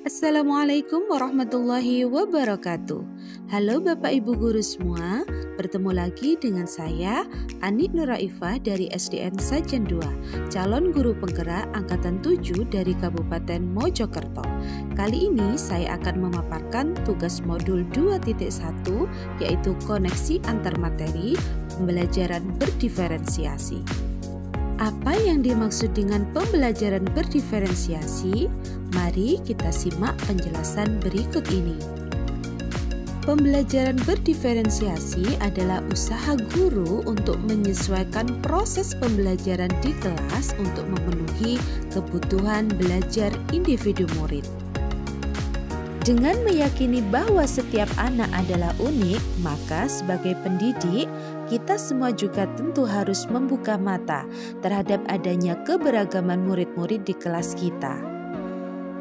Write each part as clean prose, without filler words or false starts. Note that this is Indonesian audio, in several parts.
Assalamualaikum warahmatullahi wabarakatuh. Halo Bapak Ibu Guru semua, bertemu lagi dengan saya Ani Nuraifah dari SDN Sajen 2, calon guru penggerak angkatan 7 dari Kabupaten Mojokerto. Kali ini saya akan memaparkan tugas modul 2.1 yaitu koneksi antar materi pembelajaran berdiferensiasi. Apa yang dimaksud dengan pembelajaran berdiferensiasi? Mari kita simak penjelasan berikut ini. Pembelajaran berdiferensiasi adalah usaha guru untuk menyesuaikan proses pembelajaran di kelas untuk memenuhi kebutuhan belajar individu murid. Dengan meyakini bahwa setiap anak adalah unik, maka sebagai pendidik, kita semua juga tentu harus membuka mata terhadap adanya keberagaman murid-murid di kelas kita.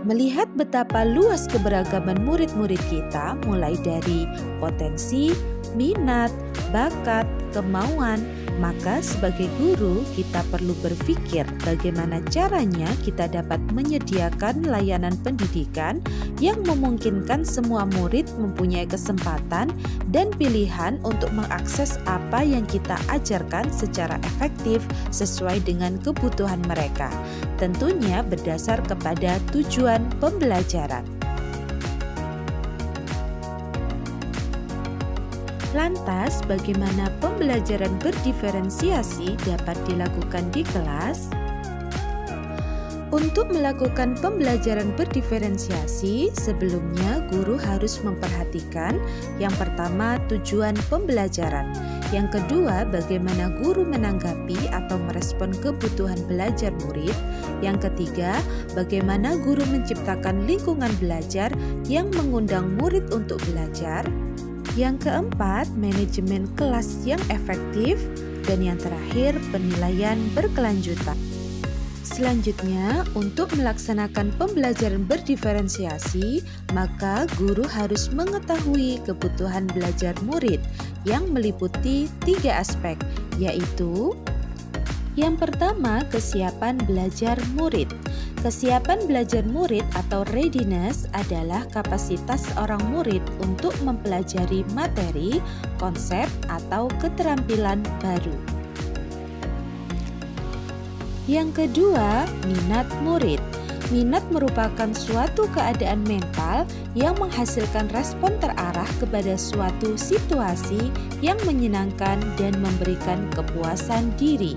Melihat betapa luas keberagaman murid-murid kita, mulai dari potensi, minat, bakat, kemauan, maka sebagai guru kita perlu berpikir bagaimana caranya kita dapat menyediakan layanan pendidikan yang memungkinkan semua murid mempunyai kesempatan dan pilihan untuk mengakses apa yang kita ajarkan secara efektif sesuai dengan kebutuhan mereka. Tentunya berdasar kepada tujuan pembelajaran. Lantas, bagaimana pembelajaran berdiferensiasi dapat dilakukan di kelas? Untuk melakukan pembelajaran berdiferensiasi, sebelumnya guru harus memperhatikan yang pertama tujuan pembelajaran, yang kedua bagaimana guru menanggapi atau merespon kebutuhan belajar murid, yang ketiga bagaimana guru menciptakan lingkungan belajar yang mengundang murid untuk belajar, yang keempat manajemen kelas yang efektif, dan yang terakhir penilaian berkelanjutan. Selanjutnya, untuk melaksanakan pembelajaran berdiferensiasi, maka guru harus mengetahui kebutuhan belajar murid yang meliputi 3 aspek, yaitu yang pertama, kesiapan belajar murid. Kesiapan belajar murid atau readiness adalah kapasitas seorang murid untuk mempelajari materi, konsep, atau keterampilan baru. Yang kedua, minat murid. Minat merupakan suatu keadaan mental yang menghasilkan respon terarah kepada suatu situasi yang menyenangkan dan memberikan kepuasan diri.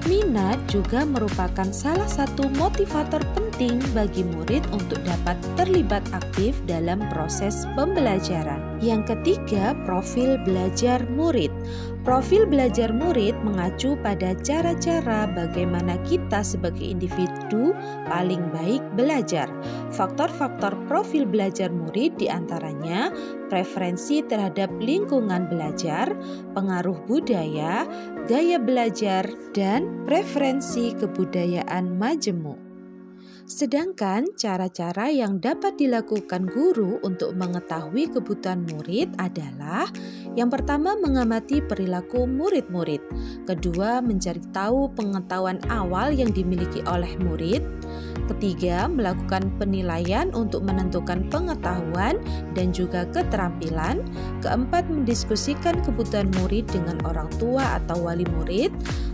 Minat juga merupakan salah satu motivator penting bagi murid untuk dapat terlibat aktif dalam proses pembelajaran. Yang ketiga, profil belajar murid. Profil belajar murid mengacu pada cara-cara bagaimana kita sebagai individu paling baik belajar. Faktor-faktor profil belajar murid diantaranya preferensi terhadap lingkungan belajar, pengaruh budaya, gaya belajar, dan preferensi kebudayaan majemuk. Sedangkan cara-cara yang dapat dilakukan guru untuk mengetahui kebutuhan murid adalah yang pertama mengamati perilaku murid-murid, kedua mencari tahu pengetahuan awal yang dimiliki oleh murid, ketiga melakukan penilaian untuk menentukan pengetahuan dan juga keterampilan, keempat mendiskusikan kebutuhan murid dengan orang tua atau wali murid,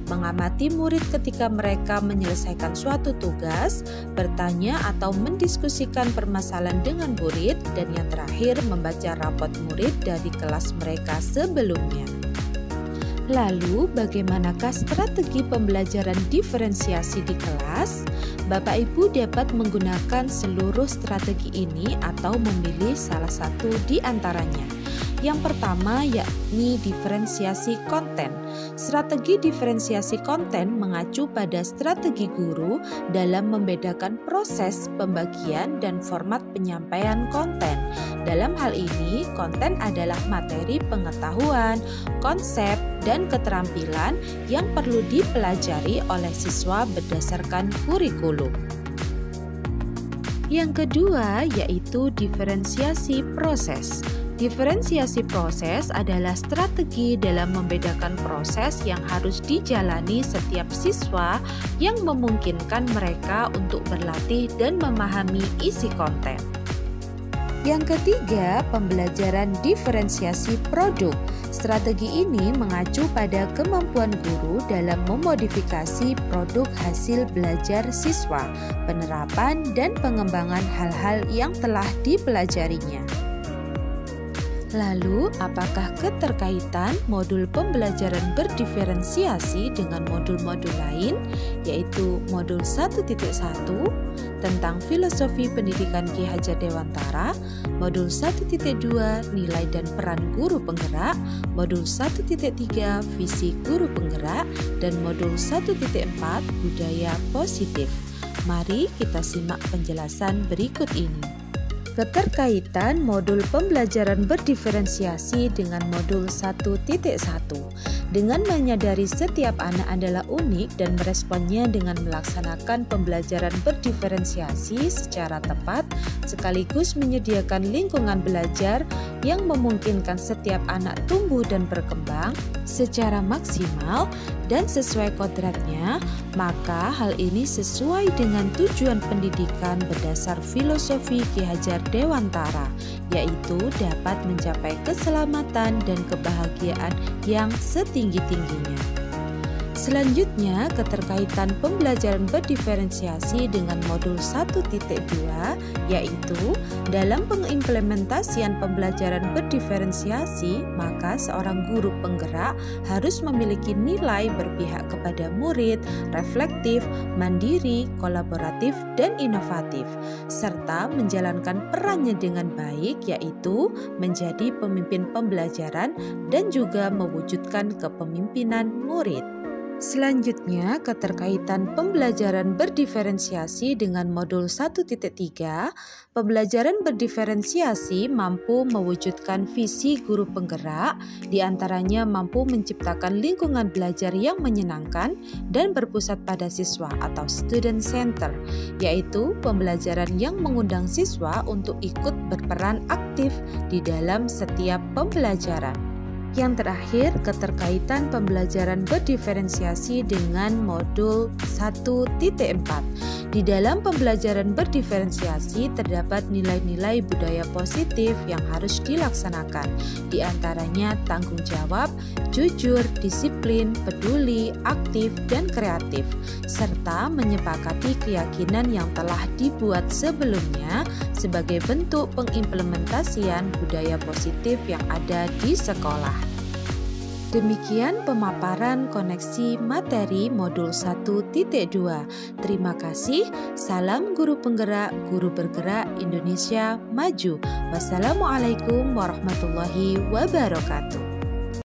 mengamati murid ketika mereka menyelesaikan suatu tugas, bertanya atau mendiskusikan permasalahan dengan murid, dan yang terakhir membaca rapot murid dari kelas mereka sebelumnya. Lalu, bagaimanakah strategi pembelajaran diferensiasi di kelas? Bapak Ibu dapat menggunakan seluruh strategi ini atau memilih salah satu di antaranya. Yang pertama yakni diferensiasi konten. Strategi diferensiasi konten mengacu pada strategi guru dalam membedakan proses pembagian dan format penyampaian konten. Dalam hal ini, konten adalah materi pengetahuan, konsep, dan keterampilan yang perlu dipelajari oleh siswa berdasarkan kurikulum. Yang kedua yaitu diferensiasi proses. Diferensiasi proses adalah strategi dalam membedakan proses yang harus dijalani setiap siswa yang memungkinkan mereka untuk berlatih dan memahami isi konten. Yang ketiga, pembelajaran diferensiasi produk. Strategi ini mengacu pada kemampuan guru dalam memodifikasi produk hasil belajar siswa, penerapan dan pengembangan hal-hal yang telah dipelajarinya. Lalu, apakah keterkaitan modul pembelajaran berdiferensiasi dengan modul-modul lain, yaitu modul 1.1 tentang filosofi pendidikan Ki Hajar Dewantara, modul 1.2 nilai dan peran guru penggerak, modul 1.3 visi guru penggerak, dan modul 1.4 budaya positif. Mari kita simak penjelasan berikut ini. Keterkaitan modul pembelajaran berdiferensiasi dengan modul 1.1. Dengan menyadari setiap anak adalah unik dan meresponnya dengan melaksanakan pembelajaran berdiferensiasi secara tepat, sekaligus menyediakan lingkungan belajar yang memungkinkan setiap anak tumbuh dan berkembang secara maksimal dan sesuai kodratnya, maka hal ini sesuai dengan tujuan pendidikan berdasar filosofi Ki Hajar Dewantara, yaitu dapat mencapai keselamatan dan kebahagiaan yang setinggi-tingginya. Selanjutnya, keterkaitan pembelajaran berdiferensiasi dengan modul 1.2, yaitu dalam pengimplementasian pembelajaran berdiferensiasi, maka seorang guru penggerak harus memiliki nilai berpihak kepada murid, reflektif, mandiri, kolaboratif, dan inovatif, serta menjalankan perannya dengan baik, yaitu menjadi pemimpin pembelajaran dan juga mewujudkan kepemimpinan murid. Selanjutnya, keterkaitan pembelajaran berdiferensiasi dengan modul 1.3, pembelajaran berdiferensiasi mampu mewujudkan visi guru penggerak, diantaranya mampu menciptakan lingkungan belajar yang menyenangkan dan berpusat pada siswa atau student center, yaitu pembelajaran yang mengundang siswa untuk ikut berperan aktif di dalam setiap pembelajaran. Yang terakhir, keterkaitan pembelajaran berdiferensiasi dengan modul 1.4. Di dalam pembelajaran berdiferensiasi terdapat nilai-nilai budaya positif yang harus dilaksanakan, di antaranya tanggung jawab, jujur, disiplin, peduli, aktif, dan kreatif, serta menyepakati keyakinan yang telah dibuat sebelumnya sebagai bentuk pengimplementasian budaya positif yang ada di sekolah. Demikian pemaparan koneksi materi modul 1.2. Terima kasih. Salam guru penggerak, guru bergerak Indonesia maju. Wassalamualaikum warahmatullahi wabarakatuh.